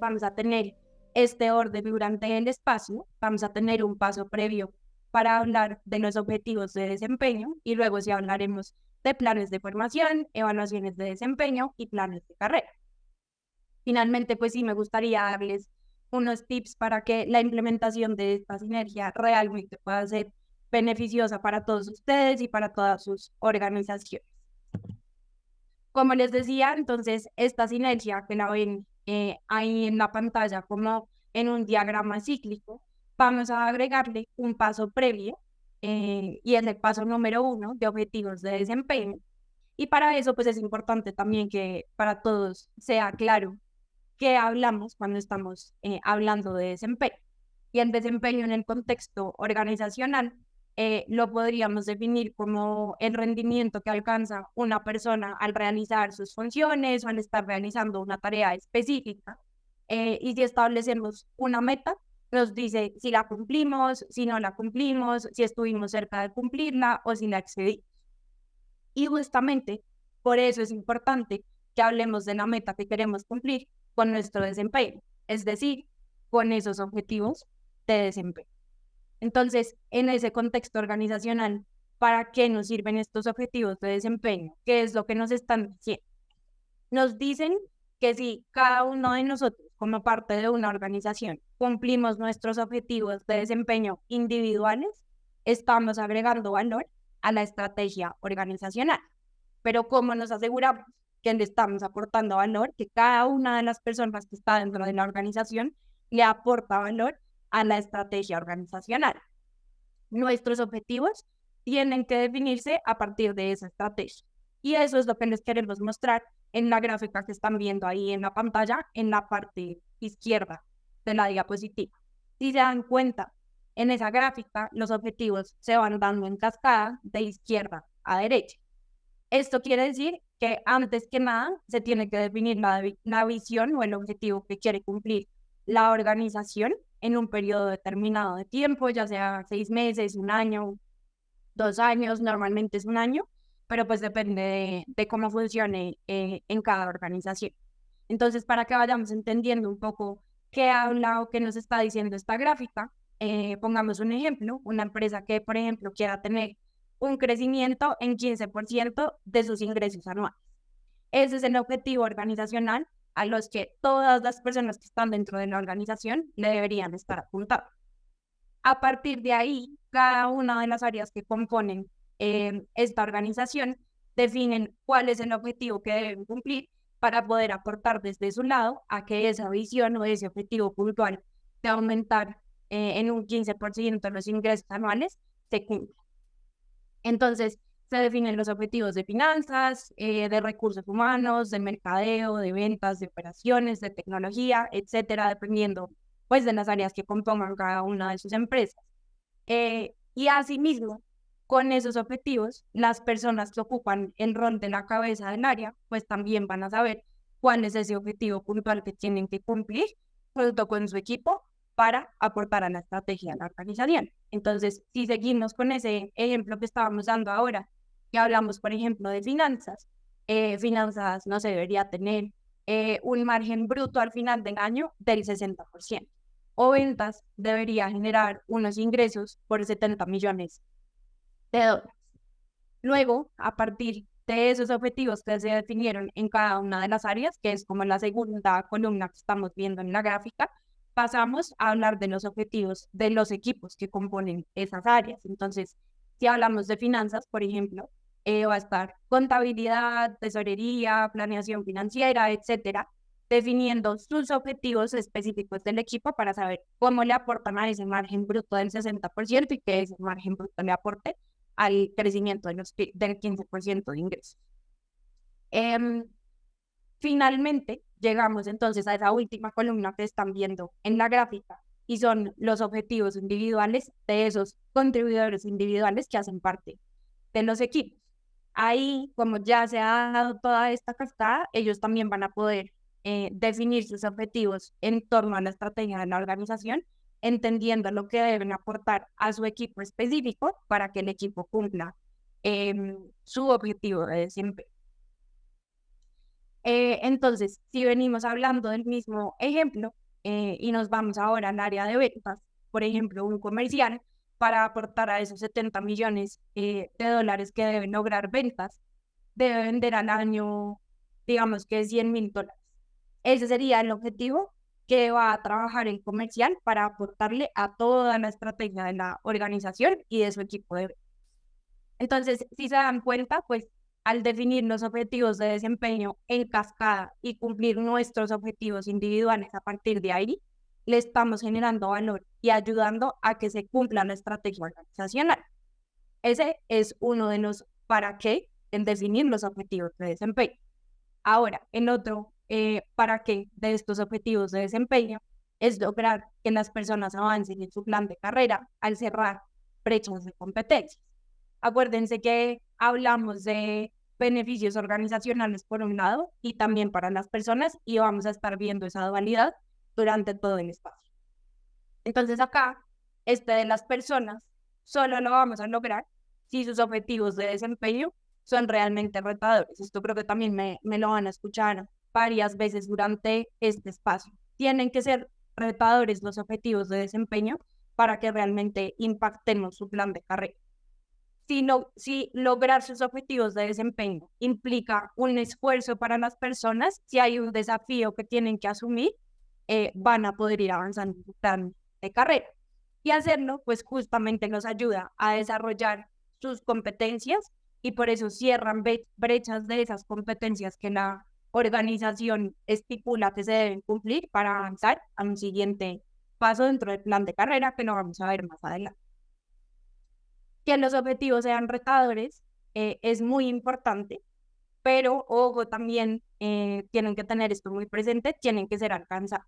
vamos a tener este orden durante el espacio, vamos a tener un paso previo para hablar de los objetivos de desempeño y luego sí hablaremos de planes de formación, evaluaciones de desempeño y planes de carrera. Finalmente, pues sí, me gustaría darles unos tips para que la implementación de esta sinergia realmente pueda ser beneficiosa para todos ustedes y para todas sus organizaciones. Como les decía, entonces, esta sinergia que la ven ahí en la pantalla como en un diagrama cíclico, vamos a agregarle un paso previo y es el paso número 1 de objetivos de desempeño. Y para eso, pues es importante también que para todos sea claro qué hablamos cuando estamos hablando de desempeño. Y el desempeño en el contexto organizacional lo podríamos definir como el rendimiento que alcanza una persona al realizar sus funciones o al estar realizando una tarea específica. Y si establecemos una meta, nos dice si la cumplimos, si no la cumplimos, si estuvimos cerca de cumplirla o si la excedimos. Y justamente por eso es importante que hablemos de la meta que queremos cumplir con nuestro desempeño, es decir, con esos objetivos de desempeño. Entonces, en ese contexto organizacional, ¿para qué nos sirven estos objetivos de desempeño? ¿Qué es lo que nos están diciendo? Nos dicen que si cada uno de nosotros, como parte de una organización, cumplimos nuestros objetivos de desempeño individuales, estamos agregando valor a la estrategia organizacional. Pero ¿cómo nos aseguramos que le estamos aportando valor, que cada una de las personas que está dentro de la organización le aporta valor a la estrategia organizacional? Nuestros objetivos tienen que definirse a partir de esa estrategia. Y eso es lo que les queremos mostrar en la gráfica que están viendo ahí en la pantalla, en la parte izquierda de la diapositiva. Si se dan cuenta, en esa gráfica los objetivos se van dando en cascada de izquierda a derecha. Esto quiere decir que antes que nada se tiene que definir la visión o el objetivo que quiere cumplir la organización en un periodo determinado de tiempo, ya sea 6 meses, 1 año, 2 años, normalmente es 1 año, pero pues depende de cómo funcione en cada organización. Entonces, para que vayamos entendiendo un poco qué habla o qué nos está diciendo esta gráfica, pongamos un ejemplo, una empresa que, por ejemplo, quiera tener un crecimiento en 15% de sus ingresos anuales. Ese es el objetivo organizacional a los que todas las personas que están dentro de la organización le deberían estar apuntando. A partir de ahí, cada una de las áreas que componen esta organización definen cuál es el objetivo que deben cumplir para poder aportar desde su lado a que esa visión o ese objetivo puntual de aumentar en un 15% los ingresos anuales se cumpla. Entonces, se definen los objetivos de finanzas, de recursos humanos, de mercadeo, de ventas, de operaciones, de tecnología, etcétera, dependiendo pues de las áreas que compongan cada una de sus empresas. Y asimismo, con esos objetivos, las personas que ocupan el rol de la cabeza del área, pues también van a saber cuál es ese objetivo puntual que tienen que cumplir junto con su equipo para aportar a la estrategia de la organización. Entonces, si seguimos con ese ejemplo que estábamos dando ahora, que hablamos, por ejemplo, de finanzas, finanzas no se debería tener un margen bruto al final del año del 60%. O ventas debería generar unos ingresos por 70 millones de dólares. Luego, a partir de esos objetivos que se definieron en cada una de las áreas, que es como la segunda columna que estamos viendo en la gráfica, pasamos a hablar de los objetivos de los equipos que componen esas áreas. Entonces, si hablamos de finanzas, por ejemplo, va a estar contabilidad, tesorería, planeación financiera, etcétera, definiendo sus objetivos específicos del equipo para saber cómo le aportan a ese margen bruto del 60% y que ese margen bruto le aporte al crecimiento del 15% de ingresos. Finalmente, llegamos entonces a esa última columna que están viendo en la gráfica y son los objetivos individuales de esos contribuidores individuales que hacen parte de los equipos. Ahí, como ya se ha dado toda esta cascada, ellos también van a poder definir sus objetivos en torno a la estrategia de la organización, entendiendo lo que deben aportar a su equipo específico para que el equipo cumpla su objetivo de desempeño. Entonces, si venimos hablando del mismo ejemplo y nos vamos ahora al área de ventas, por ejemplo, un comercial para aportar a esos 70 millones de dólares que deben lograr ventas, debe vender al año, digamos que $100,000. Ese sería el objetivo que va a trabajar el comercial para aportarle a toda la estrategia de la organización y de su equipo de ventas. Entonces, si se dan cuenta, pues al definir los objetivos de desempeño en cascada y cumplir nuestros objetivos individuales a partir de ahí, le estamos generando valor y ayudando a que se cumpla la estrategia organizacional. Ese es uno de los para qué en definir los objetivos de desempeño. Ahora, el otro para qué de estos objetivos de desempeño es lograr que las personas avancen en su plan de carrera al cerrar brechas de competencias. Acuérdense que hablamos de beneficios organizacionales por un lado y también para las personas y vamos a estar viendo esa dualidad durante todo el espacio. Entonces acá, este de las personas solo lo vamos a lograr si sus objetivos de desempeño son realmente retadores. Esto creo que también me lo van a escuchar varias veces durante este espacio. Tienen que ser retadores los objetivos de desempeño para que realmente impactemos su plan de carrera. Si lograr sus objetivos de desempeño implica un esfuerzo para las personas, si hay un desafío que tienen que asumir, van a poder ir avanzando en su plan de carrera. Y hacerlo, pues justamente nos ayuda a desarrollar sus competencias y por eso cierran brechas de esas competencias que la organización estipula que se deben cumplir para avanzar a un siguiente paso dentro del plan de carrera que lo vamos a ver más adelante. Que los objetivos sean retadores es muy importante, pero ojo, también tienen que tener esto muy presente, tienen que ser alcanzables.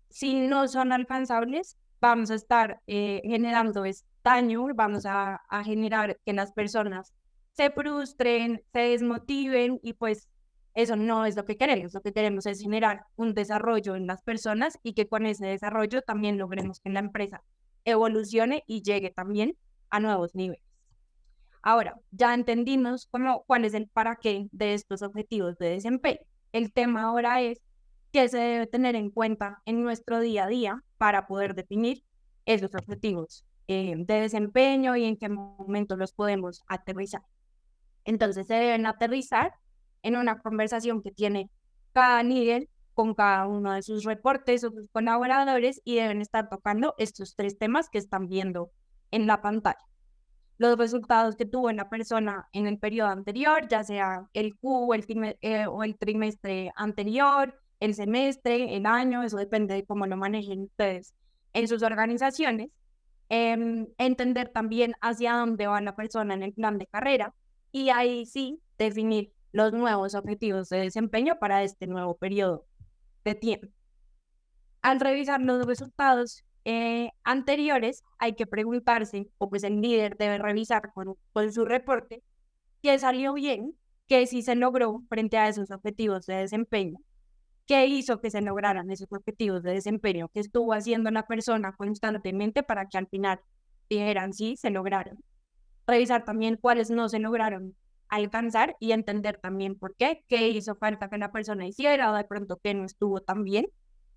Si no son alcanzables, vamos a estar generando daño, vamos a generar que las personas se frustren, se desmotiven y pues eso no es lo que queremos. Lo que queremos es generar un desarrollo en las personas y que con ese desarrollo también logremos que la empresa evolucione y llegue también a nuevos niveles. Ahora, ya entendimos cuál es el para qué de estos objetivos de desempeño. El tema ahora es qué se debe tener en cuenta en nuestro día a día para poder definir esos objetivos de desempeño y en qué momento los podemos aterrizar. Entonces, se deben aterrizar en una conversación que tiene cada líder con cada uno de sus reportes o sus colaboradores y deben estar tocando estos 3 temas que están viendo en la pantalla. Los resultados que tuvo la persona en el periodo anterior, ya sea el Q o el trimestre anterior, el semestre, el año, eso depende de cómo lo manejen ustedes en sus organizaciones. Entender también hacia dónde va la persona en el plan de carrera y ahí sí definir los nuevos objetivos de desempeño para este nuevo periodo de tiempo. Al revisar los resultados anteriores, hay que preguntarse, o pues el líder debe revisar con su reporte, qué salió bien, qué sí se logró frente a esos objetivos de desempeño, qué hizo que se lograran esos objetivos de desempeño, qué estuvo haciendo la persona constantemente para que al final dijeran sí, se lograron. Revisar también cuáles no se lograron alcanzar y entender también por qué hizo falta que la persona hiciera o de pronto que no estuvo tan bien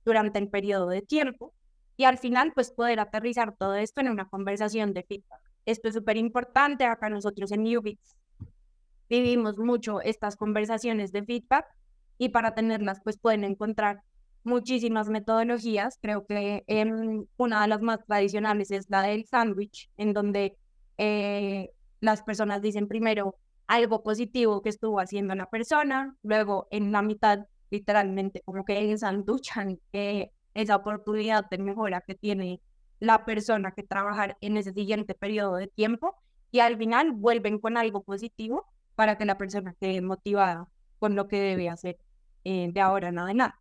durante el periodo de tiempo y al final pues poder aterrizar todo esto en una conversación de feedback. Esto es súper importante, acá nosotros en Ubix vivimos mucho estas conversaciones de feedback y para tenerlas pues pueden encontrar muchísimas metodologías. Creo que una de las más tradicionales es la del sándwich, en donde las personas dicen primero algo positivo que estuvo haciendo la persona, luego en la mitad literalmente como que ensanduchan esa oportunidad de mejora que tiene la persona que trabajar en ese siguiente periodo de tiempo y al final vuelven con algo positivo para que la persona quede motivada con lo que debe hacer de ahora en adelante.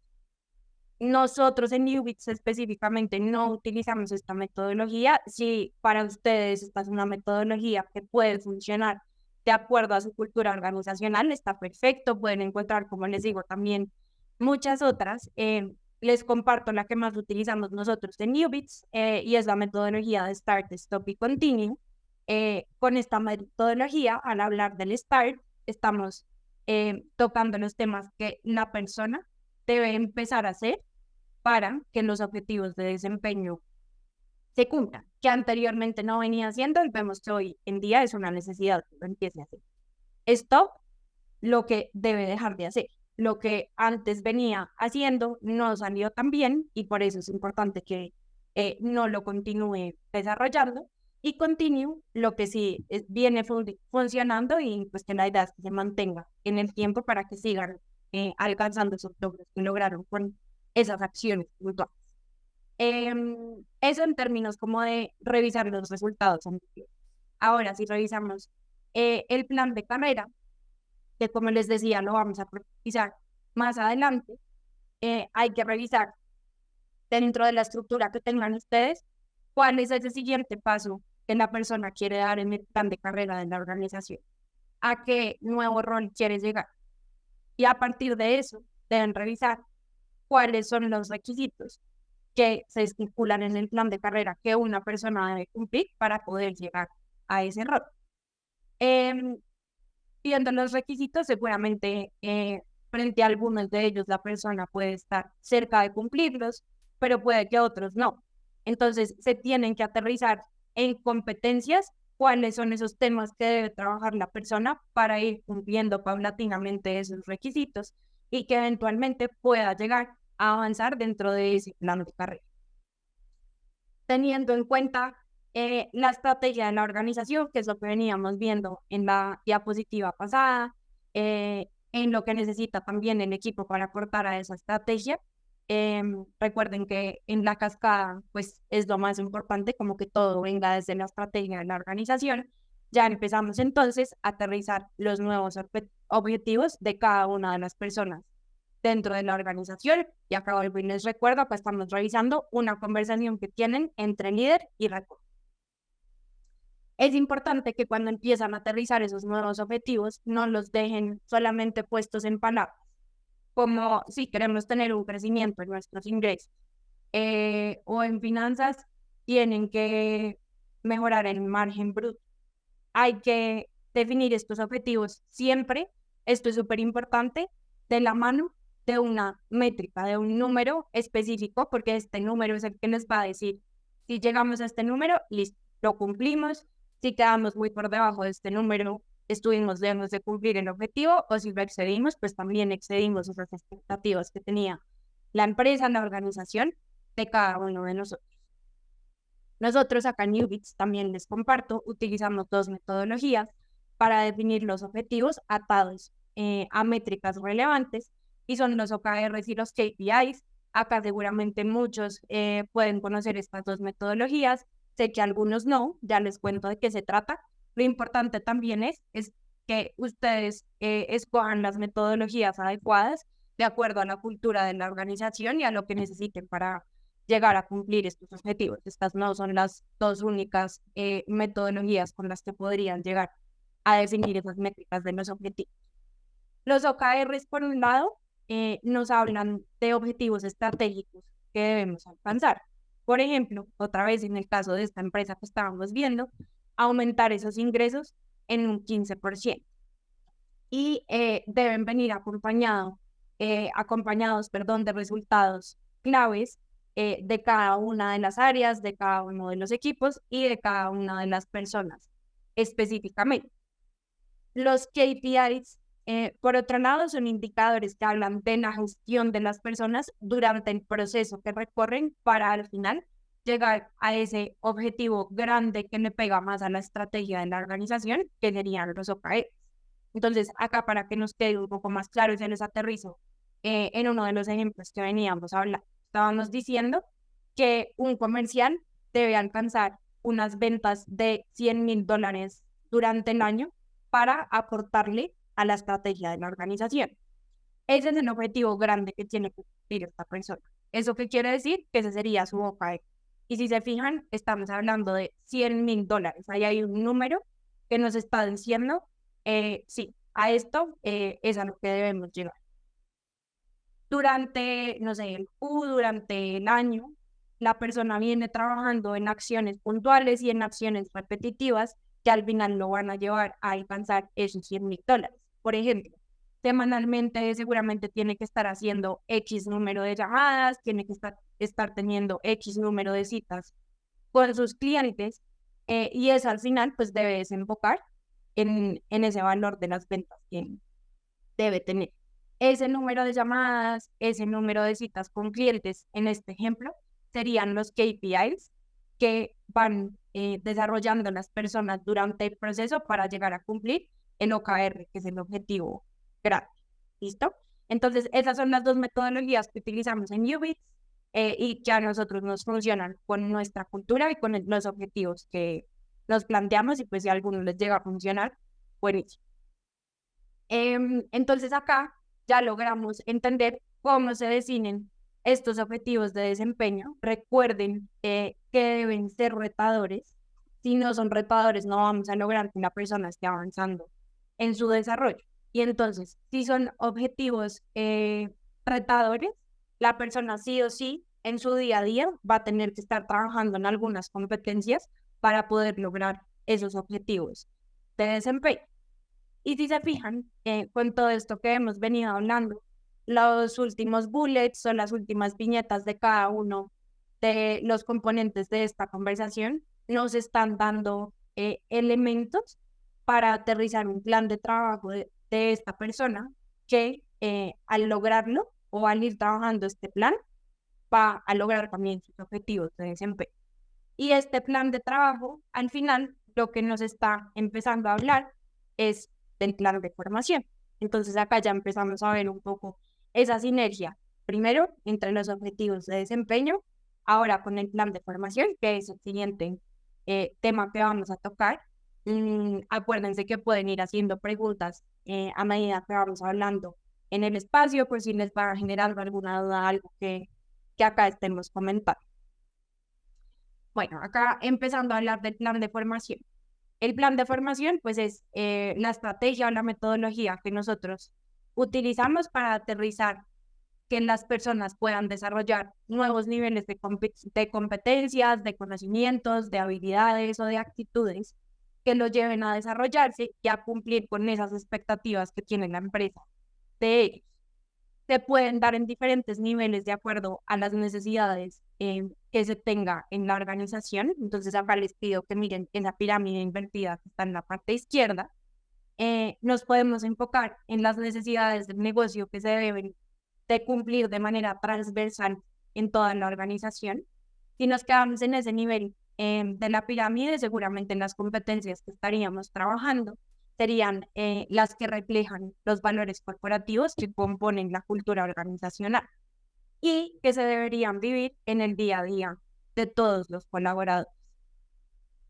Nosotros en Ubix específicamente no utilizamos esta metodología. Si para ustedes esta es una metodología que puede funcionar de acuerdo a su cultura organizacional, está perfecto. Pueden encontrar, como les digo, también muchas otras. Les comparto la que más utilizamos nosotros en Ubix y es la metodología de Start, Stop y Continue. Con esta metodología, al hablar del Start, estamos tocando los temas que la persona debe empezar a hacer para que los objetivos de desempeño se cumplan, que anteriormente no venía haciendo y vemos que hoy en día es una necesidad que lo empiece a hacer. Stop, lo que debe dejar de hacer. Lo que antes venía haciendo no salió tan bien y por eso es importante que no lo continúe desarrollando y continúe lo que sí viene funcionando y pues que la idea es que se mantenga en el tiempo para que sigan alcanzando esos logros que lograron con esas acciones puntuales. Eso en términos como de revisar los resultados anteriores. Ahora, si revisamos el plan de carrera, que como les decía, lo vamos a profundizar más adelante, hay que revisar dentro de la estructura que tengan ustedes cuál es ese siguiente paso que la persona quiere dar en el plan de carrera de la organización, a qué nuevo rol quiere llegar. Y a partir de eso, deben revisar cuáles son los requisitos que se estipulan en el plan de carrera que una persona debe cumplir para poder llegar a ese rol. Viendo los requisitos, seguramente frente a algunos de ellos la persona puede estar cerca de cumplirlos, pero puede que otros no. Entonces, se tienen que aterrizar en competencias, cuáles son esos temas que debe trabajar la persona para ir cumpliendo paulatinamente esos requisitos y que eventualmente pueda llegar a avanzar dentro de ese plan de carrera. Teniendo en cuenta la estrategia de la organización, que es lo que veníamos viendo en la diapositiva pasada, en lo que necesita también el equipo para aportar a esa estrategia. Recuerden que en la cascada, pues es lo más importante, como que todo venga desde la estrategia de la organización. Ya empezamos entonces a aterrizar los nuevos objetivos de cada una de las personas dentro de la organización. Y acá les recuerdo que estamos revisando una conversación que tienen entre líder y recursos. Es importante que cuando empiezan a aterrizar esos nuevos objetivos, no los dejen solamente puestos en palabras, como si queremos tener un crecimiento en nuestros ingresos o en finanzas, tienen que mejorar el margen bruto. Hay que definir estos objetivos siempre, esto es súper importante, de la mano de una métrica, de un número específico, porque este número es el que les va a decir, si llegamos a este número, listo, lo cumplimos, si quedamos muy por debajo de este número, estuvimos lejos de cumplir el objetivo, o si lo excedimos, pues también excedimos esas expectativas que tenía la empresa, la organización de cada uno de nosotros. Nosotros acá en UBITS también les comparto, utilizamos dos metodologías para definir los objetivos atados a métricas relevantes y son los OKRs y los KPIs. Acá seguramente muchos pueden conocer estas dos metodologías, sé que algunos no, ya les cuento de qué se trata. Lo importante también es que ustedes escojan las metodologías adecuadas de acuerdo a la cultura de la organización y a lo que necesiten para llegar a cumplir estos objetivos. Estas no son las dos únicas metodologías con las que podrían llegar a definir esas métricas de los objetivos. Los OKRs, por un lado, nos hablan de objetivos estratégicos que debemos alcanzar. Por ejemplo, otra vez en el caso de esta empresa que estábamos viendo, aumentar esos ingresos en un 15%. Y deben venir acompañados de resultados claves de cada una de las áreas, de cada uno de los equipos y de cada una de las personas específicamente. Los KPIs, por otro lado, son indicadores que hablan de la gestión de las personas durante el proceso que recorren para al final llegar a ese objetivo grande que le pega más a la estrategia de la organización, que serían los OKRs. Entonces, acá para que nos quede un poco más claro y se les aterrizo en uno de los ejemplos que veníamos a hablar. Estábamos diciendo que un comercial debe alcanzar unas ventas de $100,000 durante el año para aportarle a la estrategia de la organización. Ese es el objetivo grande que tiene que cumplir esta persona. ¿Eso qué quiere decir? Que ese sería su OKR. Y si se fijan, estamos hablando de $100,000. Ahí hay un número que nos está diciendo, sí, a esto es a lo que debemos llegar. Durante, no sé, durante el año, la persona viene trabajando en acciones puntuales y en acciones repetitivas que al final lo van a llevar a alcanzar esos $100,000. Por ejemplo, semanalmente seguramente tiene que estar haciendo X número de llamadas, tiene que estar teniendo X número de citas con sus clientes, y eso al final pues debe desembocar en ese valor de las ventas que debe tener. Ese número de llamadas, ese número de citas con clientes, en este ejemplo, serían los KPIs que van desarrollando las personas durante el proceso para llegar a cumplir el OKR, que es el objetivo grande. ¿Listo? Entonces, esas son las dos metodologías que utilizamos en UBITS, y que a nosotros nos funcionan con nuestra cultura y con los objetivos que nos planteamos, y pues si a alguno les llega a funcionar, buenísimo. Entonces acá ya logramos entender cómo se definen estos objetivos de desempeño. Recuerden que deben ser retadores. Si no son retadores, no vamos a lograr que una persona esté avanzando en su desarrollo. Y entonces, si son objetivos retadores, la persona sí o sí en su día a día va a tener que estar trabajando en algunas competencias para poder lograr esos objetivos de desempeño. Y si se fijan, con todo esto que hemos venido hablando, los últimos bullets o las últimas viñetas de cada uno de los componentes de esta conversación nos están dando elementos para aterrizar un plan de trabajo de esta persona que al lograrlo o al ir trabajando este plan va a lograr también sus objetivos de desempeño. Y este plan de trabajo, al final, lo que nos está empezando a hablar es del plan de formación. Entonces acá ya empezamos a ver un poco esa sinergia, primero entre los objetivos de desempeño, ahora con el plan de formación, que es el siguiente tema que vamos a tocar. Acuérdense que pueden ir haciendo preguntas a medida que vamos hablando en el espacio, por si les va a generar alguna duda, algo que acá estemos comentando. Bueno, acá empezando a hablar del plan de formación. El plan de formación, pues es la estrategia o la metodología que nosotros utilizamos para aterrizar que las personas puedan desarrollar nuevos niveles de competencias, de conocimientos, de habilidades o de actitudes que los lleven a desarrollarse y a cumplir con esas expectativas que tiene la empresa de ellos. Se pueden dar en diferentes niveles de acuerdo a las necesidades que se tenga en la organización. Entonces acá les pido que miren en la pirámide invertida que está en la parte izquierda. Nos podemos enfocar en las necesidades del negocio que se deben de cumplir de manera transversal en toda la organización. Si nos quedamos en ese nivel de la pirámide, seguramente en las competencias que estaríamos trabajando serían las que reflejan los valores corporativos que componen la cultura organizacional y que se deberían vivir en el día a día de todos los colaboradores.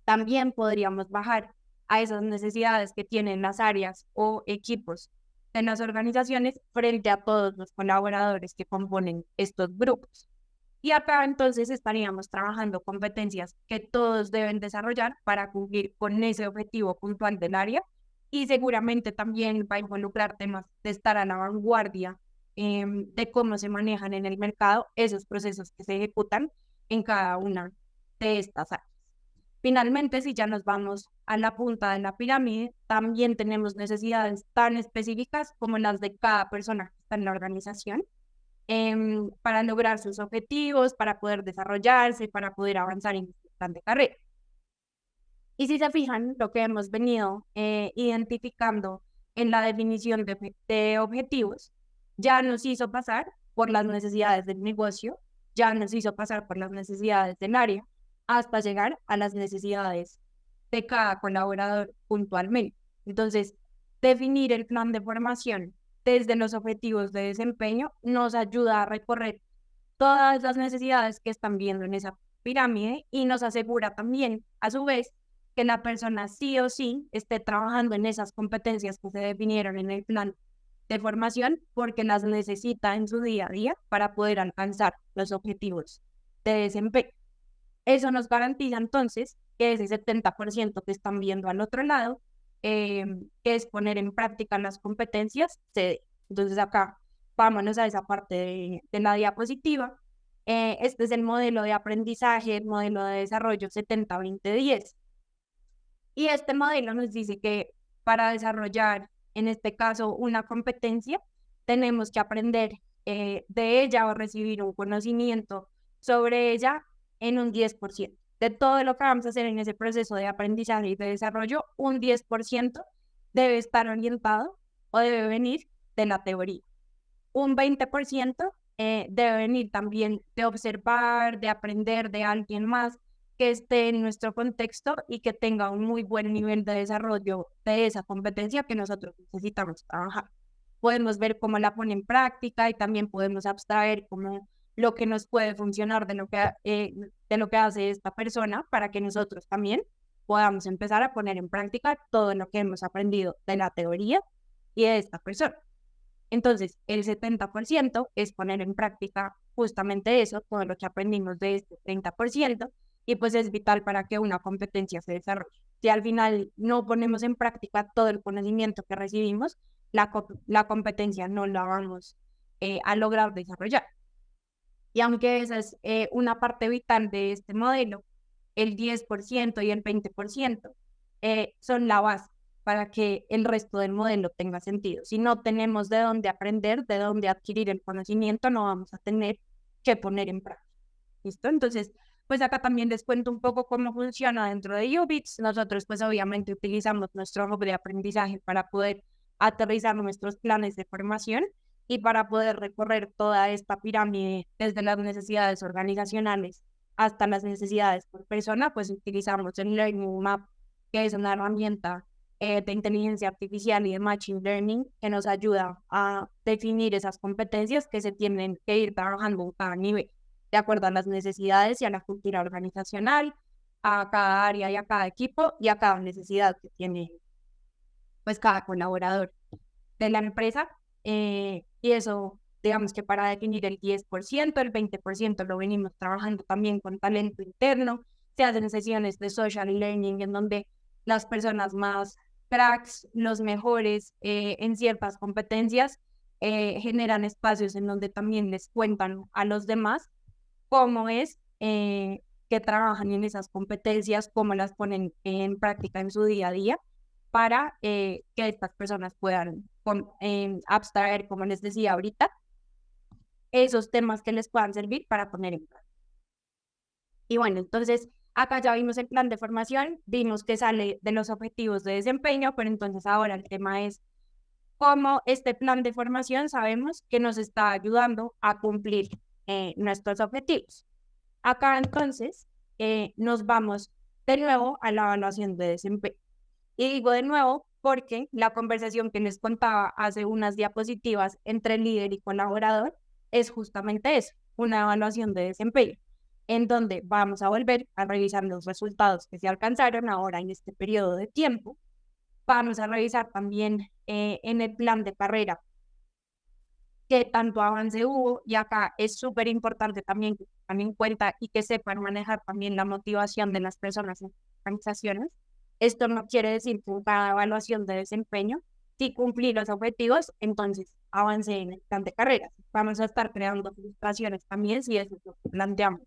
También podríamos bajar a esas necesidades que tienen las áreas o equipos de las organizaciones frente a todos los colaboradores que componen estos grupos. Y acá entonces estaríamos trabajando competencias que todos deben desarrollar para cumplir con ese objetivo puntual del área, y seguramente también va a involucrar temas de estar a la vanguardia de cómo se manejan en el mercado esos procesos que se ejecutan en cada una de estas áreas. Finalmente, si ya nos vamos a la punta de la pirámide, también tenemos necesidades tan específicas como las de cada persona que está en la organización para lograr sus objetivos, para poder desarrollarse, para poder avanzar en su plan de carrera. Y si se fijan, lo que hemos venido identificando en la definición de objetivos, ya nos hizo pasar por las necesidades del negocio, ya nos hizo pasar por las necesidades del área, hasta llegar a las necesidades de cada colaborador puntualmente. Entonces, definir el plan de formación desde los objetivos de desempeño nos ayuda a recorrer todas las necesidades que están viendo en esa pirámide y nos asegura también, a su vez, que la persona sí o sí esté trabajando en esas competencias que se definieron en el plan de formación porque las necesita en su día a día para poder alcanzar los objetivos de desempeño. Eso nos garantiza entonces que ese 70% que están viendo al otro lado, que es poner en práctica las competencias, se dé. Entonces acá vámonos a esa parte de la diapositiva. Este es el modelo de aprendizaje, el modelo de desarrollo 70-20-10. Y este modelo nos dice que para desarrollar en este caso una competencia, tenemos que aprender de ella o recibir un conocimiento sobre ella en un 10%. De todo lo que vamos a hacer en ese proceso de aprendizaje y de desarrollo, un 10% debe estar orientado o debe venir de la teoría. Un 20% debe venir también de observar, de aprender de alguien más que esté en nuestro contexto y que tenga un muy buen nivel de desarrollo de esa competencia que nosotros necesitamos trabajar. Podemos ver cómo la pone en práctica y también podemos abstraer como lo que nos puede funcionar de lo que hace esta persona para que nosotros también podamos empezar a poner en práctica todo lo que hemos aprendido de la teoría y de esta persona. Entonces, el 70% es poner en práctica justamente eso, todo lo que aprendimos de este 30%, y pues es vital para que una competencia se desarrolle. Si al final no ponemos en práctica todo el conocimiento que recibimos, la competencia no la vamos a lograr desarrollar. Y aunque esa es una parte vital de este modelo, el 10% y el 20% son la base para que el resto del modelo tenga sentido. Si no tenemos de dónde aprender, de dónde adquirir el conocimiento, no vamos a tener que poner en práctica. ¿Listo? Entonces, pues acá también les cuento un poco cómo funciona dentro de UBITS. Nosotros pues obviamente utilizamos nuestro hub de aprendizaje para poder aterrizar nuestros planes de formación y para poder recorrer toda esta pirámide desde las necesidades organizacionales hasta las necesidades por persona, pues utilizamos el Learning Map, que es una herramienta de inteligencia artificial y de machine learning que nos ayuda a definir esas competencias que se tienen que ir trabajando en cada nivel, de acuerdo a las necesidades y a la cultura organizacional, a cada área y a cada equipo y a cada necesidad que tiene pues cada colaborador de la empresa. Y eso, digamos que para definir el 10%, el 20% lo venimos trabajando también con talento interno. Se hacen sesiones de social learning en donde las personas más cracks, los mejores en ciertas competencias, generan espacios en donde también les cuentan a los demás cómo es que trabajan en esas competencias, cómo las ponen en práctica en su día a día para que estas personas puedan abstraer, como les decía ahorita, esos temas que les puedan servir para poner en práctica. Y bueno, entonces acá ya vimos el plan de formación, vimos que sale de los objetivos de desempeño, pero entonces ahora el tema es cómo este plan de formación sabemos que nos está ayudando a cumplir nuestros objetivos. Acá entonces nos vamos de nuevo a la evaluación de desempeño. Y digo de nuevo porque la conversación que les contaba hace unas diapositivas entre líder y colaborador es justamente eso, una evaluación de desempeño, en donde vamos a volver a revisar los resultados que se alcanzaron ahora en este periodo de tiempo. Vamos a revisar también en el plan de carrera qué tanto avance hubo, y acá es súper importante también que tengan en cuenta y que sepan manejar también la motivación de las personas en organizaciones. Esto no quiere decir que cada evaluación de desempeño, si cumplí los objetivos, entonces avancé en el plan de carrera. Vamos a estar creando frustraciones también si eso es lo que planteamos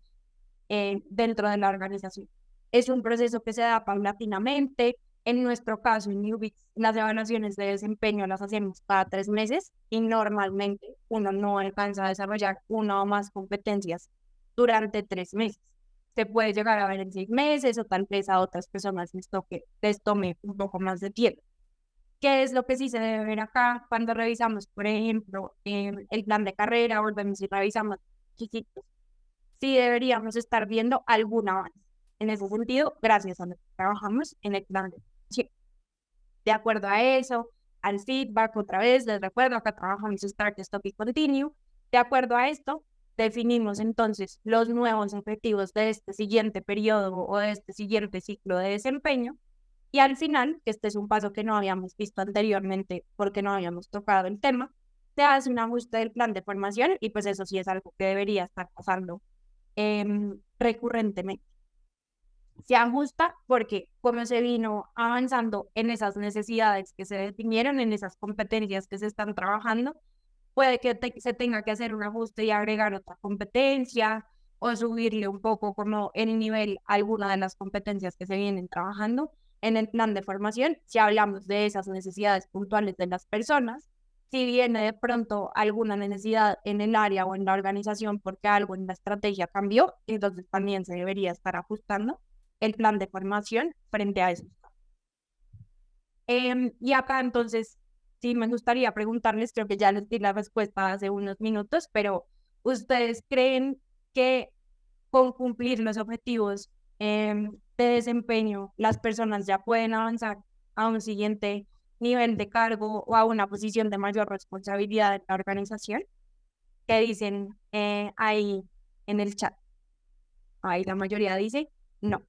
dentro de la organización. Es un proceso que se da paulatinamente. En nuestro caso, en UBITS, las evaluaciones de desempeño las hacemos cada 3 meses y normalmente uno no alcanza a desarrollar una o más competencias durante 3 meses. Se puede llegar a ver en 6 meses o tal vez a otras personas les tome un poco más de tiempo. ¿Qué es lo que sí se debe ver acá cuando revisamos, por ejemplo, el plan de carrera? Volvemos y revisamos chiquitos. Sí deberíamos estar viendo algún avance. En ese sentido, gracias a lo que trabajamos en el plan de formación. De acuerdo a eso, al feedback, otra vez, les recuerdo, acá trabajamos Start, Stop y Continue. De acuerdo a esto, definimos entonces los nuevos objetivos de este siguiente periodo o de este siguiente ciclo de desempeño. Y al final, que este es un paso que no habíamos visto anteriormente porque no habíamos tocado el tema, se hace un ajuste del plan de formación y pues eso sí es algo que debería estar pasando recurrentemente. Se ajusta porque como se vino avanzando en esas necesidades que se definieron, en esas competencias que se están trabajando, puede que se tenga que hacer un ajuste y agregar otra competencia o subirle un poco como el nivel a alguna de las competencias que se vienen trabajando, en el plan de formación, si hablamos de esas necesidades puntuales de las personas, si viene de pronto alguna necesidad en el área o en la organización porque algo en la estrategia cambió, entonces también se debería estar ajustando el plan de formación frente a eso. Y acá entonces, sí me gustaría preguntarles, creo que ya les di la respuesta hace unos minutos, pero ¿ustedes creen que con cumplir los objetivos de desempeño, las personas ya pueden avanzar a un siguiente nivel de cargo o a una posición de mayor responsabilidad en la organización? ¿Qué dicen ahí en el chat? Ahí la mayoría dice no.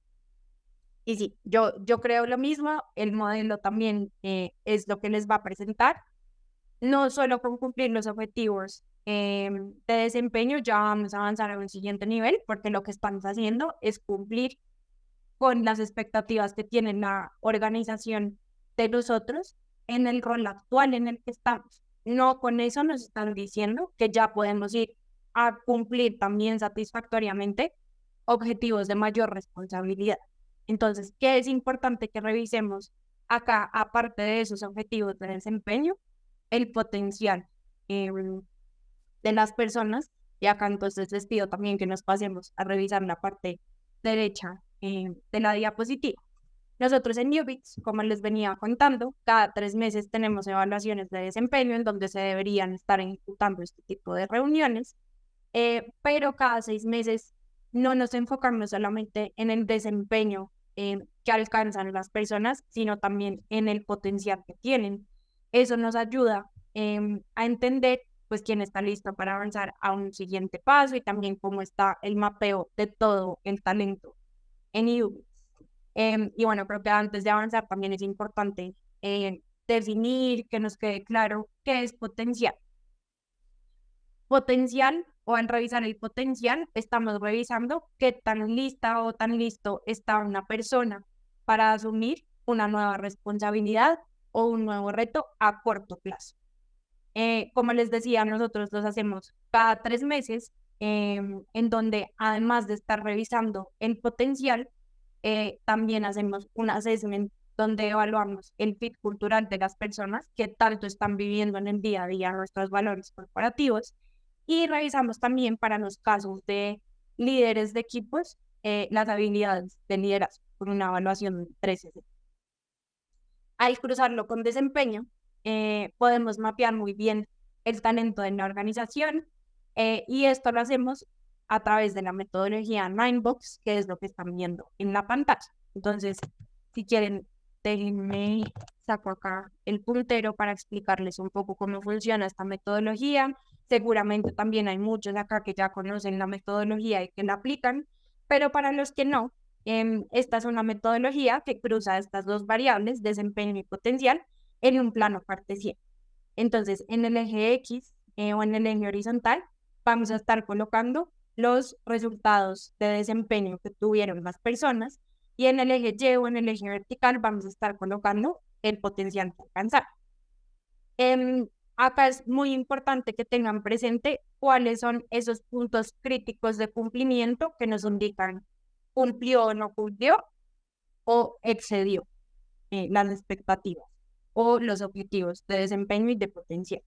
Y sí, yo creo lo mismo, el modelo también es lo que les va a presentar, no solo con cumplir los objetivos de desempeño, ya vamos a avanzar a un siguiente nivel, porque lo que estamos haciendo es cumplir con las expectativas que tiene la organización de nosotros en el rol actual en el que estamos. No con eso nos están diciendo que ya podemos ir a cumplir también satisfactoriamente objetivos de mayor responsabilidad. Entonces, ¿qué es importante que revisemos acá, aparte de esos objetivos de desempeño? El potencial de las personas. Y acá entonces les pido también que nos pasemos a revisar la parte derecha de la diapositiva. Nosotros en Newbits, como les venía contando, cada 3 meses tenemos evaluaciones de desempeño en donde se deberían estar ejecutando este tipo de reuniones, pero cada 6 meses no nos enfocamos solamente en el desempeño que alcanzan las personas, sino también en el potencial que tienen. Eso nos ayuda a entender pues quién está listo para avanzar a un siguiente paso y también cómo está el mapeo de todo el talento en Newbits. Y bueno, creo que antes de avanzar también es importante definir, que nos quede claro qué es potencial. Potencial, o al revisar el potencial, estamos revisando qué tan lista o tan listo está una persona para asumir una nueva responsabilidad o un nuevo reto a corto plazo. Como les decía, nosotros los hacemos cada 3 meses, en donde además de estar revisando el potencial, también hacemos un assessment donde evaluamos el fit cultural de las personas que tanto están viviendo en el día a día nuestros valores corporativos y revisamos también para los casos de líderes de equipos las habilidades de liderazgo con una evaluación 360. Al cruzarlo con desempeño, podemos mapear muy bien el talento de la organización y esto lo hacemos a través de la metodología Ninebox, que es lo que están viendo en la pantalla. Entonces, si quieren, déjenme saco acá el puntero para explicarles un poco cómo funciona esta metodología. Seguramente también hay muchos acá que ya conocen la metodología y que la aplican, pero para los que no, esta es una metodología que cruza estas dos variables, desempeño y potencial, en un plano cartesiano. Entonces, en el eje X o en el eje horizontal, vamos a estar colocando los resultados de desempeño que tuvieron las personas y en el eje Y o en el eje vertical vamos a estar colocando el potencial que alcanzar. Acá es muy importante que tengan presente cuáles son esos puntos críticos de cumplimiento que nos indican cumplió o no cumplió o excedió las expectativas o los objetivos de desempeño y de potencial.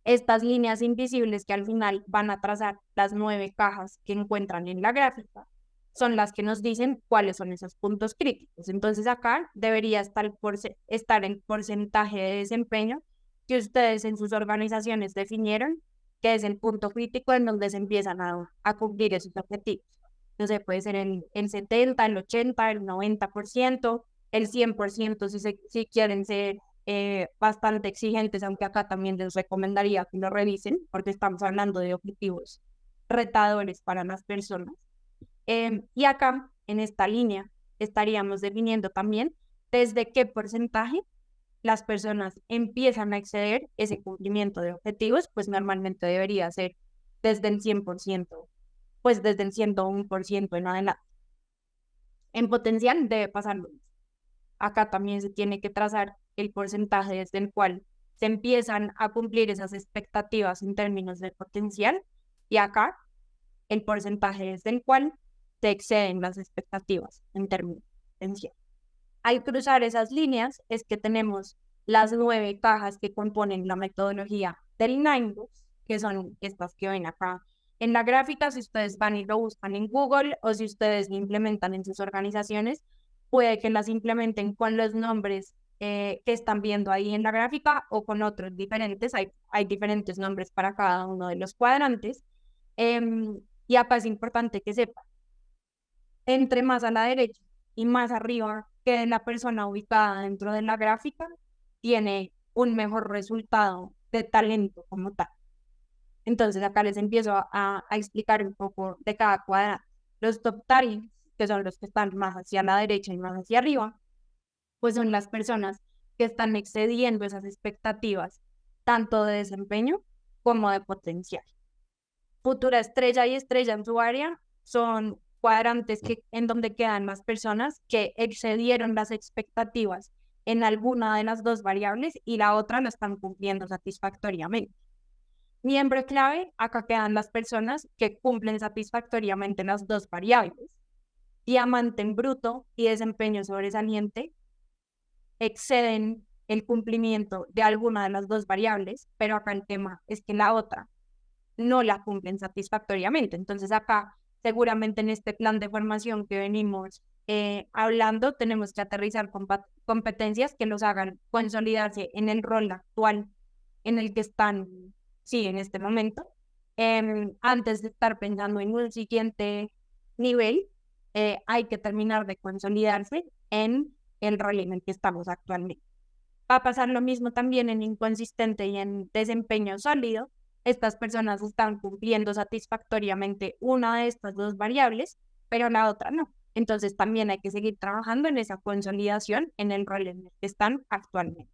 Estas líneas invisibles que al final van a trazar las 9 cajas que encuentran en la gráfica son las que nos dicen cuáles son esos puntos críticos. Entonces acá debería estar el porcentaje de desempeño que ustedes en sus organizaciones definieron, que es el punto crítico en donde se empiezan a cumplir esos objetivos. No sé, puede ser el 70, el 80, el 90%, el 100% si quieren ser bastante exigentes, aunque acá también les recomendaría que lo revisen, porque estamos hablando de objetivos retadores para las personas. Y acá, en esta línea, estaríamos definiendo también desde qué porcentaje las personas empiezan a exceder ese cumplimiento de objetivos, pues normalmente debería ser desde el 100%, pues desde el 101% en adelante. En potencial debe pasar lo mismo. Acá también se tiene que trazar el porcentaje desde el cual se empiezan a cumplir esas expectativas en términos de potencial y acá el porcentaje desde el cual se exceden las expectativas en términos de potencial. Al cruzar esas líneas es que tenemos las 9 cajas que componen la metodología del Ninebox, que son estas que ven acá en la gráfica. Si ustedes van y lo buscan en Google o si ustedes lo implementan en sus organizaciones, puede que las implementen con los nombres que están viendo ahí en la gráfica o con otros diferentes. Hay diferentes nombres para cada uno de los cuadrantes. Y acá es importante que sepan, entre más a la derecha y más arriba que la persona ubicada dentro de la gráfica, tiene un mejor resultado de talento como tal. Entonces acá les empiezo a explicar un poco de cada cuadrante. Los top talents, que son los que están más hacia la derecha y más hacia arriba, pues son las personas que están excediendo esas expectativas, tanto de desempeño como de potencial. Futura estrella y estrella en su área son cuadrantes en donde quedan las personas que excedieron las expectativas en alguna de las dos variables y la otra la están cumpliendo satisfactoriamente. Miembro clave, acá quedan las personas que cumplen satisfactoriamente las dos variables. Diamante en bruto y desempeño sobresaliente exceden el cumplimiento de alguna de las dos variables, pero acá el tema es que la otra no la cumplen satisfactoriamente. Entonces acá, seguramente en este plan de formación que venimos hablando, tenemos que aterrizar competencias que los hagan consolidarse en el rol actual en el que están, sí, en este momento, antes de estar pensando en un siguiente nivel. Hay que terminar de consolidarse en el rol en el que estamos actualmente. Va a pasar lo mismo también en inconsistente y en desempeño sólido. Estas personas están cumpliendo satisfactoriamente una de estas dos variables, pero la otra no. Entonces también hay que seguir trabajando en esa consolidación en el rol en el que están actualmente.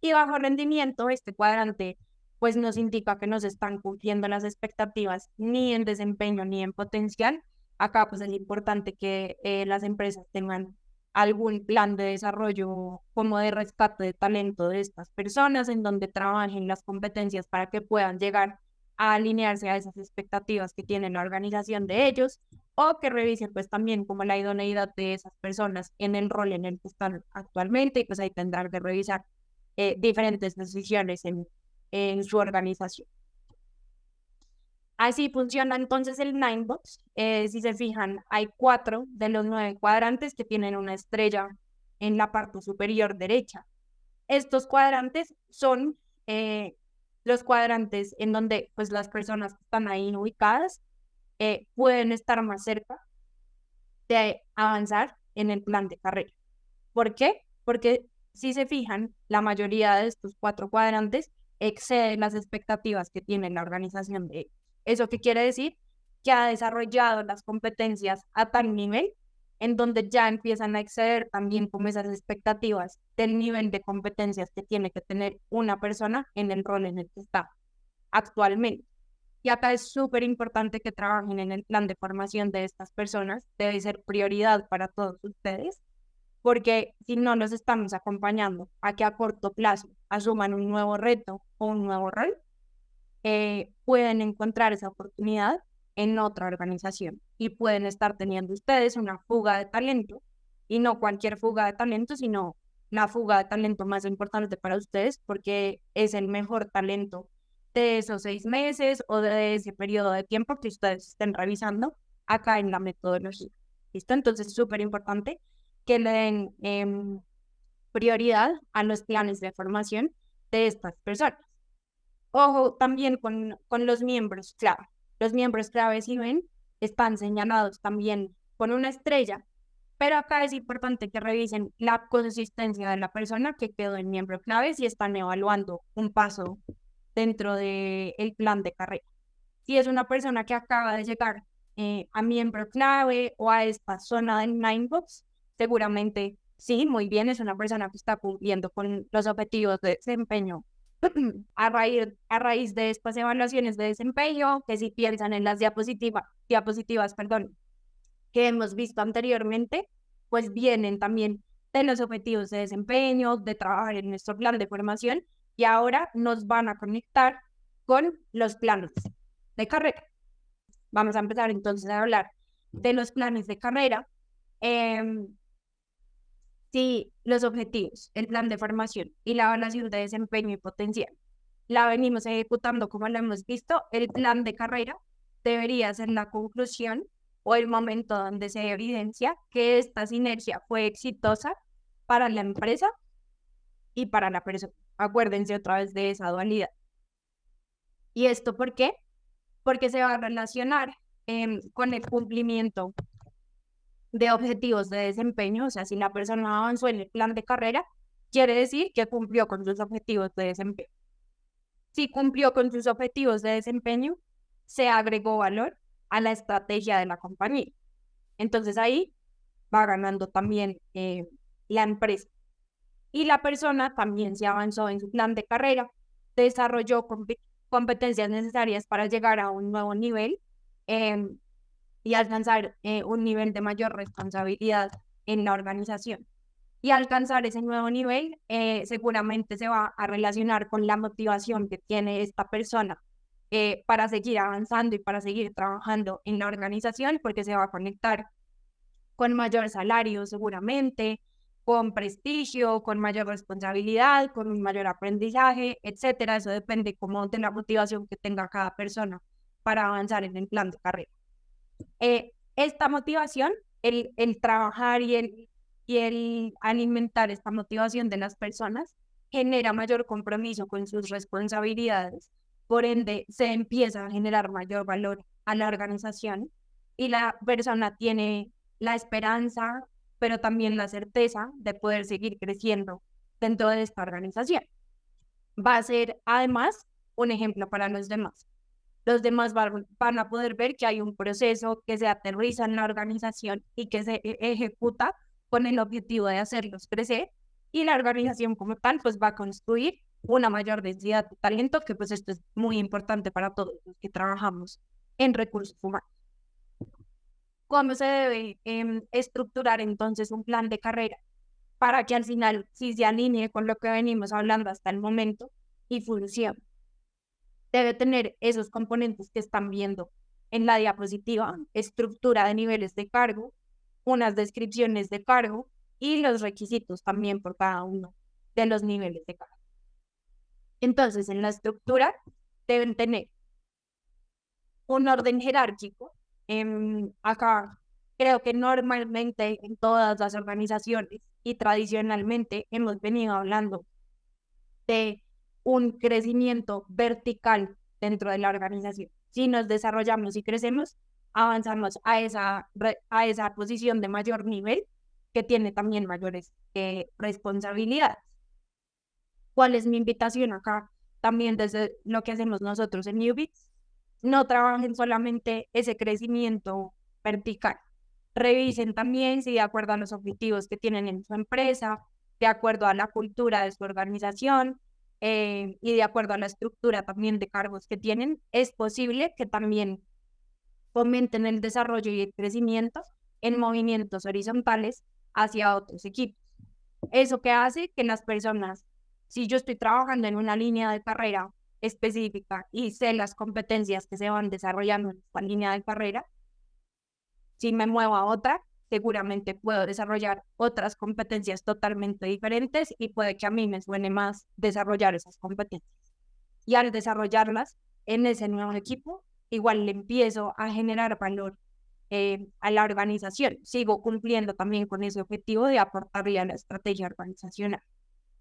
Y bajo rendimiento, este cuadrante pues nos indica que no se están cumpliendo las expectativas ni en desempeño ni en potencial. Acá pues es importante que las empresas tengan algún plan de desarrollo como de rescate de talento de estas personas, en donde trabajen las competencias para que puedan llegar a alinearse a esas expectativas que tiene la organización de ellos, o que revisen pues también como la idoneidad de esas personas en el rol en el que están actualmente, y pues ahí tendrán que revisar diferentes decisiones en su organización. Así funciona entonces el Ninebox. Si se fijan, hay 4 de los 9 cuadrantes que tienen una estrella en la parte superior derecha. Estos cuadrantes son los cuadrantes en donde pues, las personas que están ahí ubicadas pueden estar más cerca de avanzar en el plan de carrera. ¿Por qué? Porque si se fijan, la mayoría de estos 4 cuadrantes exceden las expectativas que tiene la organización de ellos. ¿Eso qué quiere decir? Que ha desarrollado las competencias a tal nivel en donde ya empiezan a exceder también como esas expectativas del nivel de competencias que tiene que tener una persona en el rol en el que está actualmente. Y acá es súper importante que trabajen en el plan de formación de estas personas. Debe ser prioridad para todos ustedes, porque si no los estamos acompañando a que a corto plazo asuman un nuevo reto o un nuevo rol, pueden encontrar esa oportunidad en otra organización y pueden estar teniendo ustedes una fuga de talento, y no cualquier fuga de talento, sino la fuga de talento más importante para ustedes, porque es el mejor talento de esos 6 meses o de ese periodo de tiempo que ustedes estén revisando acá en la metodología. ¿Listo? Entonces es súper importante que le den prioridad a los planes de formación de estas personas. Ojo también con los miembros clave. Los miembros clave, si ven, están señalados también con una estrella, pero acá es importante que revisen la consistencia de la persona que quedó en miembro clave si están evaluando un paso dentro del plan de carrera. Si es una persona que acaba de llegar a miembro clave o a esta zona del Ninebox, seguramente sí, muy bien, es una persona que está cumpliendo con los objetivos de desempeño a raíz de estas evaluaciones de desempeño, que si piensan en las diapositivas, perdón, que hemos visto anteriormente, pues vienen también de los objetivos de desempeño, de trabajar en nuestro plan de formación, y ahora nos van a conectar con los planes de carrera. Vamos a empezar entonces a hablar de los planes de carrera. Si los objetivos, el plan de formación y la evaluación de desempeño y potencial la venimos ejecutando como lo hemos visto, el plan de carrera debería ser la conclusión o el momento donde se evidencia que esta sinergia fue exitosa para la empresa y para la persona. Acuérdense otra vez de esa dualidad. ¿Y esto por qué? Porque se va a relacionar con el cumplimiento de objetivos de desempeño. O sea, si la persona avanzó en el plan de carrera, quiere decir que cumplió con sus objetivos de desempeño. Si cumplió con sus objetivos de desempeño, se agregó valor a la estrategia de la compañía. Entonces ahí va ganando también la empresa. Y la persona también se avanzó en su plan de carrera, desarrolló competencias necesarias para llegar a un nuevo nivel y alcanzar un nivel de mayor responsabilidad en la organización. Y alcanzar ese nuevo nivel seguramente se va a relacionar con la motivación que tiene esta persona para seguir avanzando y para seguir trabajando en la organización, porque se va a conectar con mayor salario seguramente, con prestigio, con mayor responsabilidad, con un mayor aprendizaje, etcétera. Eso depende como de la motivación que tenga cada persona para avanzar en el plan de carrera. Esta motivación, el trabajar y el alimentar esta motivación de las personas genera mayor compromiso con sus responsabilidades. Por ende, se empieza a generar mayor valor a la organización y la persona tiene la esperanza, pero también la certeza de poder seguir creciendo dentro de esta organización. Va a ser, además, un ejemplo para los demás. Los demás van a poder ver que hay un proceso que se aterriza en la organización y que se ejecuta con el objetivo de hacerlos crecer, y la organización como tal pues va a construir una mayor densidad de talento, que pues esto es muy importante para todos los que trabajamos en recursos humanos. ¿Cómo se debe estructurar entonces un plan de carrera para que al final sí se alinee con lo que venimos hablando hasta el momento y funcione? Debe tener esos componentes que están viendo en la diapositiva: estructura de niveles de cargo, unas descripciones de cargo y los requisitos también por cada uno de los niveles de cargo. Entonces, en la estructura deben tener un orden jerárquico. Acá creo que normalmente en todas las organizaciones y tradicionalmente hemos venido hablando de un crecimiento vertical dentro de la organización. Si nos desarrollamos y crecemos, avanzamos a esa posición de mayor nivel que tiene también mayores responsabilidades. ¿Cuál es mi invitación acá? También desde lo que hacemos nosotros en Newbits, no trabajen solamente ese crecimiento vertical. Revisen también si de acuerdo a los objetivos que tienen en su empresa, de acuerdo a la cultura de su organización y de acuerdo a la estructura también de cargos que tienen, es posible que también fomenten el desarrollo y el crecimiento en movimientos horizontales hacia otros equipos. Eso que hace que las personas, si yo estoy trabajando en una línea de carrera específica y sé las competencias que se van desarrollando en esta línea de carrera, si me muevo a otra, seguramente puedo desarrollar otras competencias totalmente diferentes y puede que a mí me suene más desarrollar esas competencias. Y al desarrollarlas en ese nuevo equipo, igual le empiezo a generar valor a la organización. Sigo cumpliendo también con ese objetivo de aportarle a la estrategia organizacional.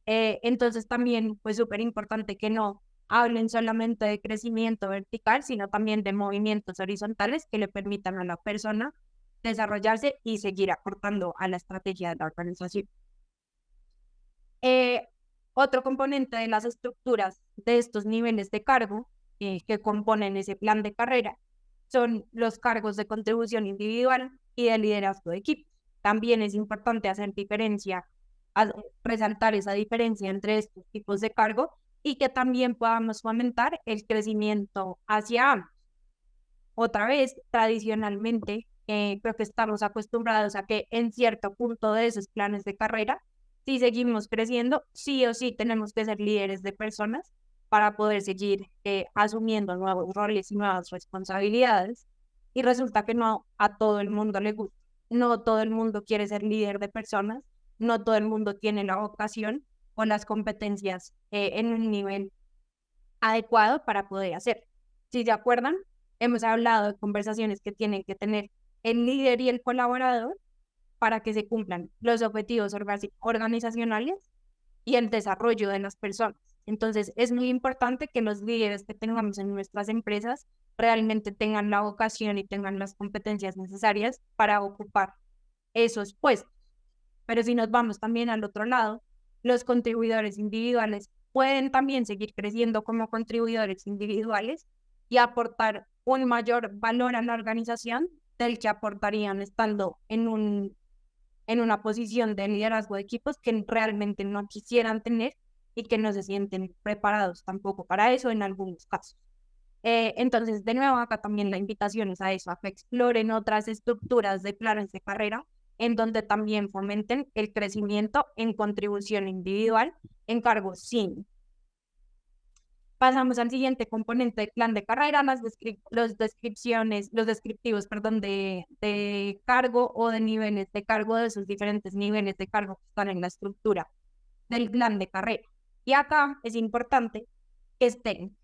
Entonces también pues súper importante que no hablen solamente de crecimiento vertical, sino también de movimientos horizontales que le permitan a la persona desarrollarse y seguir aportando a la estrategia de la organización. Otro componente de las estructuras de estos niveles de cargo que componen ese plan de carrera son los cargos de contribución individual y de liderazgo de equipo. También es importante hacer diferencia, resaltar esa diferencia entre estos tipos de cargo y que también podamos fomentar el crecimiento hacia ambos. Otra vez, tradicionalmente, creo que estamos acostumbrados a que en cierto punto de esos planes de carrera, si seguimos creciendo, sí o sí tenemos que ser líderes de personas para poder seguir asumiendo nuevos roles y nuevas responsabilidades. Y resulta que no a todo el mundo le gusta. No todo el mundo quiere ser líder de personas no todo el mundo tiene la vocación o las competencias en un nivel adecuado para poder hacer. Si se acuerdan, hemos hablado de conversaciones que tienen que tener el líder y el colaborador para que se cumplan los objetivos organizacionales y el desarrollo de las personas. Entonces, es muy importante que los líderes que tengamos en nuestras empresas realmente tengan la vocación y tengan las competencias necesarias para ocupar esos puestos. Pero si nos vamos también al otro lado, los contribuidores individuales pueden también seguir creciendo como contribuidores individuales y aportar un mayor valor a la organización del que aportarían estando en una posición de liderazgo de equipos que realmente no quisieran tener y que no se sienten preparados tampoco para eso en algunos casos. Entonces, de nuevo, acá también la invitación es a eso, a que exploren otras estructuras de planes de carrera en donde también fomenten el crecimiento en contribución individual en cargos senior. Pasamos al siguiente componente del plan de carrera, los descriptivos, perdón, de cargo o de niveles de cargo, de esos diferentes niveles de cargo que están en la estructura del plan de carrera. Y acá es importante que estén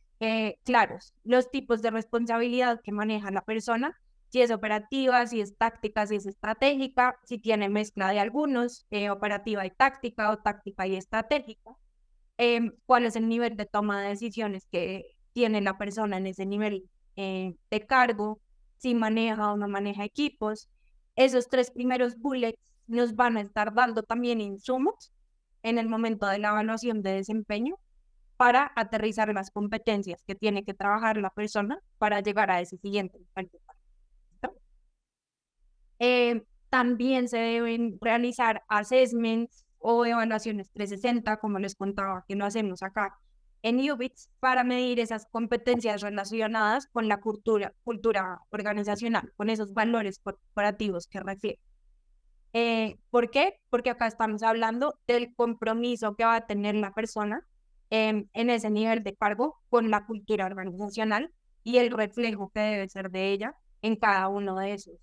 claros los tipos de responsabilidad que maneja la persona, si es operativa, si es táctica, si es estratégica, si tiene mezcla de algunos, operativa y táctica o táctica y estratégica. Cuál es el nivel de toma de decisiones que tiene la persona en ese nivel de cargo, si maneja o no maneja equipos. Esos 3 primeros bullets nos van a estar dando también insumos en el momento de la evaluación de desempeño para aterrizar las competencias que tiene que trabajar la persona para llegar a ese siguiente nivel. También se deben realizar assessments o evaluaciones 360, como les contaba, que lo hacemos acá en UBITS, para medir esas competencias relacionadas con la cultura organizacional, con esos valores corporativos que refiere. ¿Por qué? Porque acá estamos hablando del compromiso que va a tener la persona en ese nivel de cargo con la cultura organizacional y el reflejo que debe ser de ella en cada uno de esos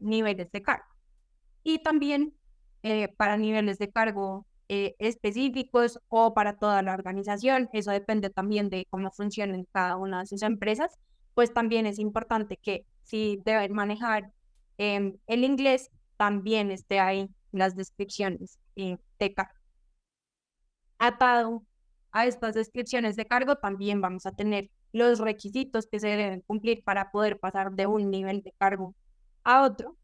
niveles de cargo. Y también para niveles de cargo específicos o para toda la organización, eso depende también de cómo funcionen cada una de sus empresas, pues también es importante que si deben manejar el inglés, también esté ahí las descripciones de cargo. Atado a estas descripciones de cargo, también vamos a tener los requisitos que se deben cumplir para poder pasar de un nivel de cargo a otro.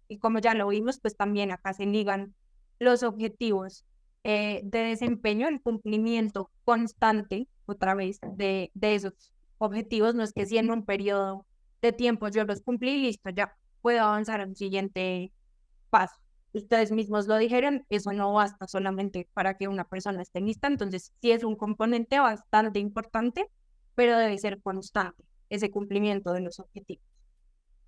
Y como ya lo vimos, pues también acá se ligan los objetivos de desempeño, el cumplimiento constante, otra vez, de esos objetivos. No es que si en un periodo de tiempo yo los cumplí y listo, ya puedo avanzar al siguiente paso. Ustedes mismos lo dijeron, eso no basta solamente para que una persona esté lista, entonces sí es un componente bastante importante, pero debe ser constante ese cumplimiento de los objetivos.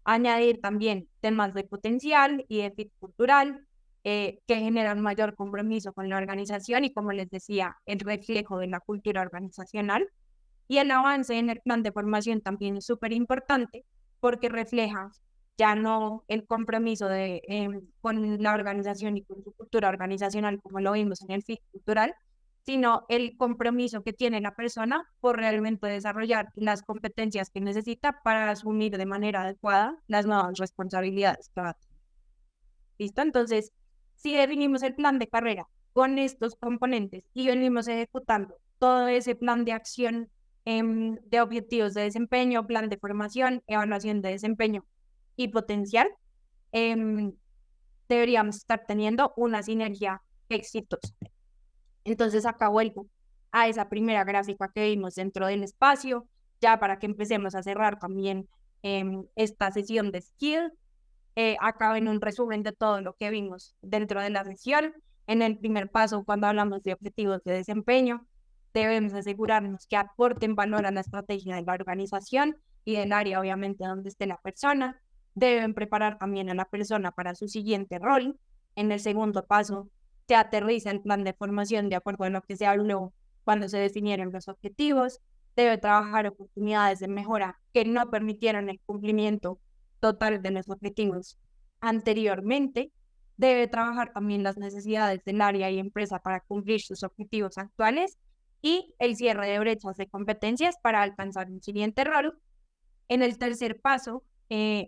Añadir también temas de potencial y de fit cultural que generan mayor compromiso con la organización y, como les decía, el reflejo de la cultura organizacional. Y el avance en el plan de formación también es súper importante porque refleja ya no el compromiso con la organización y con su cultura organizacional, como lo vimos en el fit cultural, sino el compromiso que tiene la persona por realmente desarrollar las competencias que necesita para asumir de manera adecuada las nuevas responsabilidades que va a tener. ¿Listo? Entonces, si definimos el plan de carrera con estos componentes y venimos ejecutando todo ese plan de acción de objetivos de desempeño, plan de formación, evaluación de desempeño y potencial, deberíamos estar teniendo una sinergia exitosa. Entonces acá vuelvo a esa primera gráfica que vimos dentro del espacio, ya para que empecemos a cerrar también esta sesión de skill. Acá ven un resumen de todo lo que vimos dentro de la sesión. En el primer paso, cuando hablamos de objetivos de desempeño, debemos asegurarnos que aporten valor a la estrategia de la organización y del área, obviamente, donde esté la persona. Deben preparar también a la persona para su siguiente rol. En el segundo paso, se aterriza el plan de formación de acuerdo a lo que se habló cuando se definieron los objetivos. Debe trabajar oportunidades de mejora que no permitieron el cumplimiento total de los objetivos anteriormente. debe trabajar también las necesidades del área y empresa para cumplir sus objetivos actuales y el cierre de brechas de competencias para alcanzar un siguiente rol. En el tercer paso,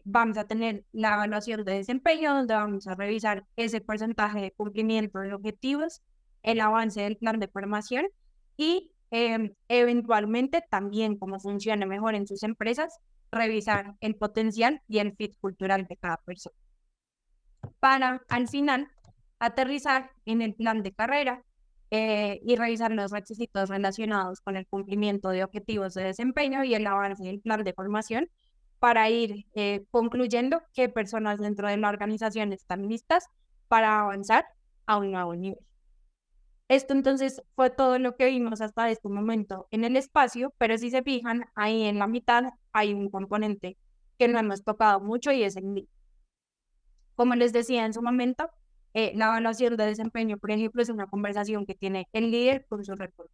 vamos a tener la evaluación de desempeño, donde vamos a revisar ese porcentaje de cumplimiento de objetivos, el avance del plan de formación y eventualmente también cómo funciona mejor en sus empresas, revisar el potencial y el fit cultural de cada persona. Para al final aterrizar en el plan de carrera y revisar los requisitos relacionados con el cumplimiento de objetivos de desempeño y el avance del plan de formación para ir concluyendo qué personas dentro de la organización están listas para avanzar a un nuevo nivel. Esto entonces fue todo lo que vimos hasta este momento en el espacio, pero si se fijan, ahí en la mitad hay un componente que no hemos tocado mucho y es el líder. Como les decía en su momento, la evaluación de desempeño, por ejemplo, es una conversación que tiene el líder con su reporte.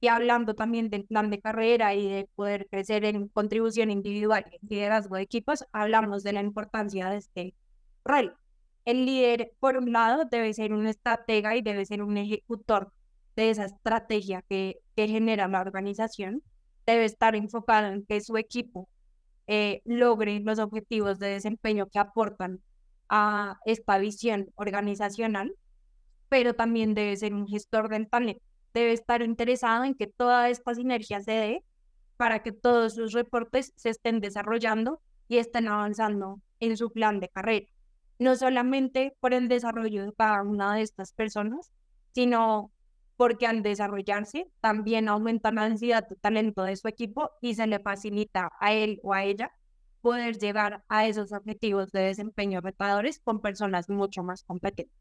Y hablando también del plan de carrera y de poder crecer en contribución individual y liderazgo de equipos, hablamos de la importancia de este rol. El líder, por un lado, debe ser un estratega y debe ser un ejecutor de esa estrategia que genera la organización. Debe estar enfocado en que su equipo logre los objetivos de desempeño que aportan a esta visión organizacional, pero también debe ser un gestor del talento. Debe estar interesado en que toda esta sinergia se dé para que todos sus reportes se estén desarrollando y estén avanzando en su plan de carrera. No solamente por el desarrollo de cada una de estas personas, sino porque al desarrollarse también aumenta la densidad de talento de su equipo y se le facilita a él o a ella poder llegar a esos objetivos de desempeño retadores con personas mucho más competentes.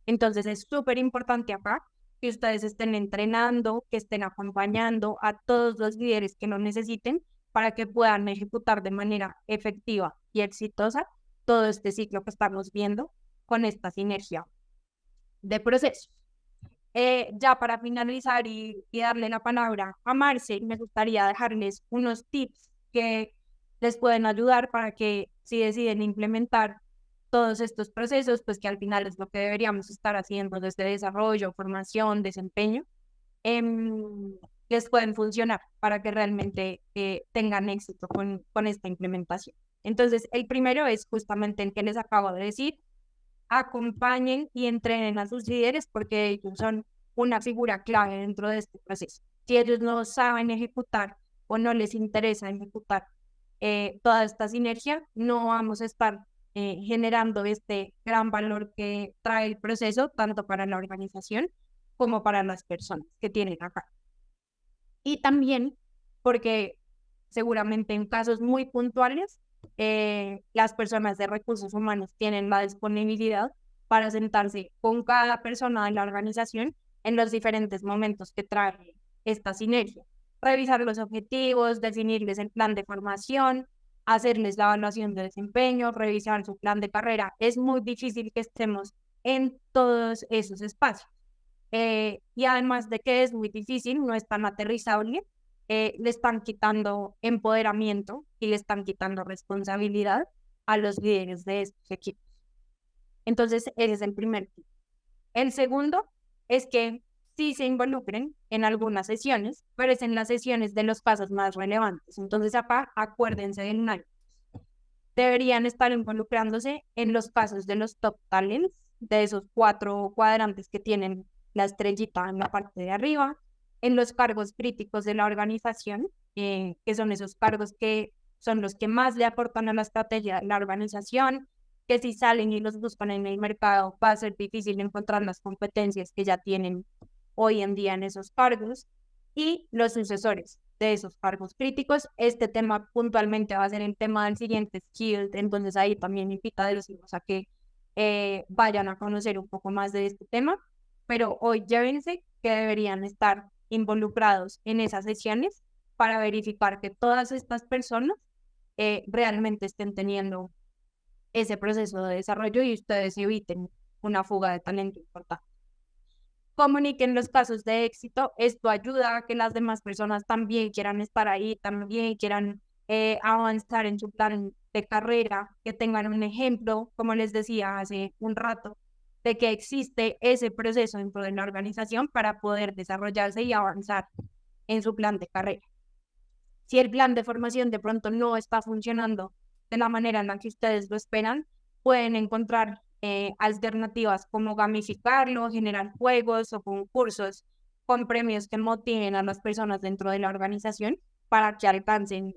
Entonces es súper importante acá que ustedes estén entrenando, que estén acompañando a todos los líderes que lo necesiten para que puedan ejecutar de manera efectiva y exitosa todo este ciclo que estamos viendo con esta sinergia de procesos. Ya para finalizar y darle la palabra a Marce, me gustaría dejarles unos tips que les pueden ayudar para que si deciden implementar todos estos procesos, pues que al final es lo que deberíamos estar haciendo desde desarrollo, formación, desempeño, les pueden funcionar para que realmente tengan éxito con esta implementación. Entonces, el primero es justamente el que les acabo de decir: acompañen y entrenen a sus líderes porque ellos son una figura clave dentro de este proceso. Si ellos no saben ejecutar o no les interesa ejecutar toda esta sinergia, no vamos a estar generando este gran valor que trae el proceso, tanto para la organización como para las personas que tienen acá. Y también porque seguramente en casos muy puntuales, las personas de recursos humanos tienen la disponibilidad para sentarse con cada persona de la organización en los diferentes momentos que trae esta sinergia. Revisar los objetivos, definirles el plan de formación, hacerles la evaluación de desempeño, revisar su plan de carrera. Es muy difícil que estemos en todos esos espacios. Y además de que es muy difícil, no es tan aterrizable, le están quitando empoderamiento y le están quitando responsabilidad a los líderes de estos equipos. Entonces, ese es el primer tip. El segundo es que sí se involucren en algunas sesiones, pero es en las sesiones de los pasos más relevantes. Entonces, acá acuérdense del año. Deberían estar involucrándose en los pasos de los top talents, de esos 4 cuadrantes que tienen la estrellita en la parte de arriba, en los cargos críticos de la organización, que son esos cargos que son los que más le aportan a la estrategia de la organización, que si salen y los buscan en el mercado va a ser difícil encontrar las competencias que ya tienen hoy en día en esos cargos, y los sucesores de esos cargos críticos. Este tema puntualmente va a ser el tema del siguiente skill, entonces ahí también invitados a que vayan a conocer un poco más de este tema, pero hoy llévense que deberían estar involucrados en esas sesiones para verificar que todas estas personas realmente estén teniendo ese proceso de desarrollo y ustedes eviten una fuga de talento importante. Comuniquen los casos de éxito. Esto ayuda a que las demás personas también quieran estar ahí, también quieran avanzar en su plan de carrera, que tengan un ejemplo, como les decía hace un rato, de que existe ese proceso dentro de la organización para poder desarrollarse y avanzar en su plan de carrera. Si el plan de formación de pronto no está funcionando de la manera en la que ustedes lo esperan, pueden encontrar alternativas como gamificarlo, generar juegos o concursos con premios que motiven a las personas dentro de la organización para que alcancen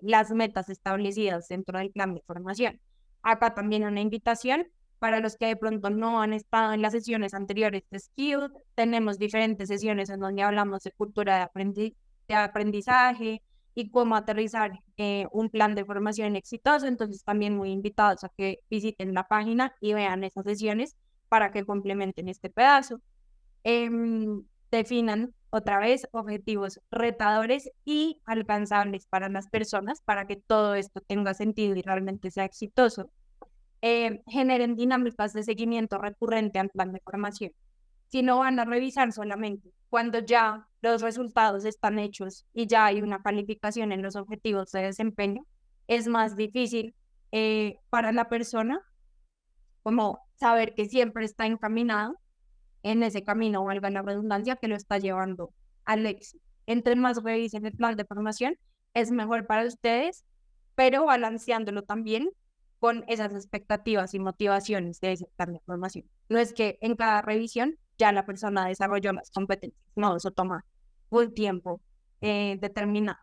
las metas establecidas dentro del plan de formación. Acá también una invitación para los que de pronto no han estado en las sesiones anteriores de Skill. Tenemos diferentes sesiones en donde hablamos de cultura de aprendizaje y cómo aterrizar un plan de formación exitoso. Entonces también muy invitados a que visiten la página y vean esas sesiones para que complementen este pedazo. Definan otra vez objetivos retadores y alcanzables para las personas para que todo esto tenga sentido y realmente sea exitoso. Generen dinámicas de seguimiento recurrente al plan de formación. Si no van a revisar solamente cuando ya los resultados están hechos y ya hay una calificación en los objetivos de desempeño, es más difícil para la persona como saber que siempre está encaminado en ese camino, valga la redundancia, que lo está llevando al éxito. Entre más revisen el plan de formación, es mejor para ustedes, pero balanceándolo también con esas expectativas y motivaciones de ese plan de formación. No es que en cada revisión ya la persona desarrolló las competencias, no, eso toma un tiempo determinado.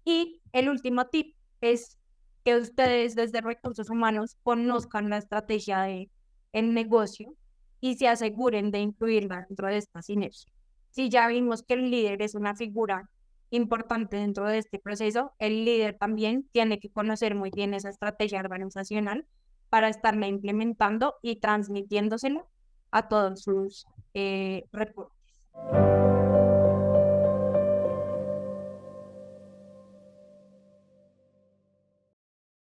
Y el último tip es que ustedes desde recursos humanos conozcan la estrategia de el negocio y se aseguren de incluirla dentro de esta sinergia. Si ya vimos que el líder es una figura importante dentro de este proceso, el líder también tiene que conocer muy bien esa estrategia organizacional para estarla implementando y transmitiéndosela a todos sus reportes.